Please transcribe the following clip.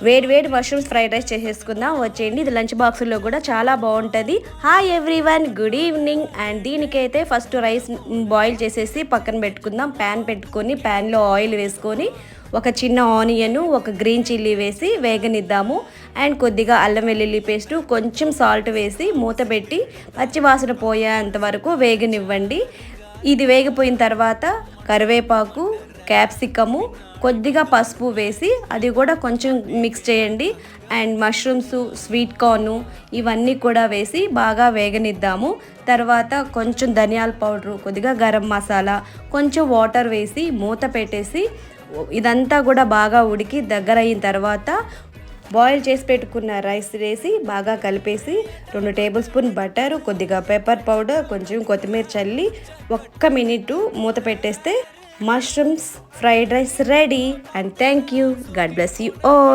వేడి వేడి mushrooms fried rice చేసేసుకుందాం వచ్చేయండి. ఇది లంచ్ బాక్స్లో కూడా చాలా బాగుంటుంది. Hi everyone, good evening. And దీనికైతే ఫస్ట్ రైస్ బాయిల్ చేసేసి పక్కన పెట్టుకుందాం. ప్యాన్ పెట్టుకొని ప్యాన్లో ఆయిల్ వేసుకొని ఒక చిన్న ఆనియన్, ఒక గ్రీన్ చిల్లీ వేసి వేగనిద్దాము. అండ్ కొద్దిగా అల్లం వెల్లుల్లి పేస్టు, కొంచెం సాల్ట్ వేసి మూత పెట్టి పచ్చివాసన పోయేంత వరకు వేగనివ్వండి. ఇది వేగిపోయిన తర్వాత కరివేపాకు, క్యాప్సికము, కొద్దిగా పసుపు వేసి అది కూడా కొంచెం మిక్స్ చేయండి. అండ్ మష్రూమ్స్, స్వీట్ కార్న్ ఇవన్నీ కూడా వేసి బాగా వేగనిద్దాము. తర్వాత కొంచెం ధనియాల పౌడరు, కొద్దిగా గరం మసాలా, కొంచెం వాటర్ వేసి మూత పెట్టేసి ఇదంతా కూడా బాగా ఉడికి దగ్గర అయిన తర్వాత బాయిల్ చేసి పెట్టుకున్న రైస్ వేసి బాగా కలిపేసి 2 టేబుల్ స్పూన్ బటర్, కొద్దిగా పెప్పర్ పౌడర్, కొంచెం కొత్తిమీర చల్లి 1 మినిట్ మూత పెట్టేస్తే mushrooms fried rice ready. And thank you. God bless you all.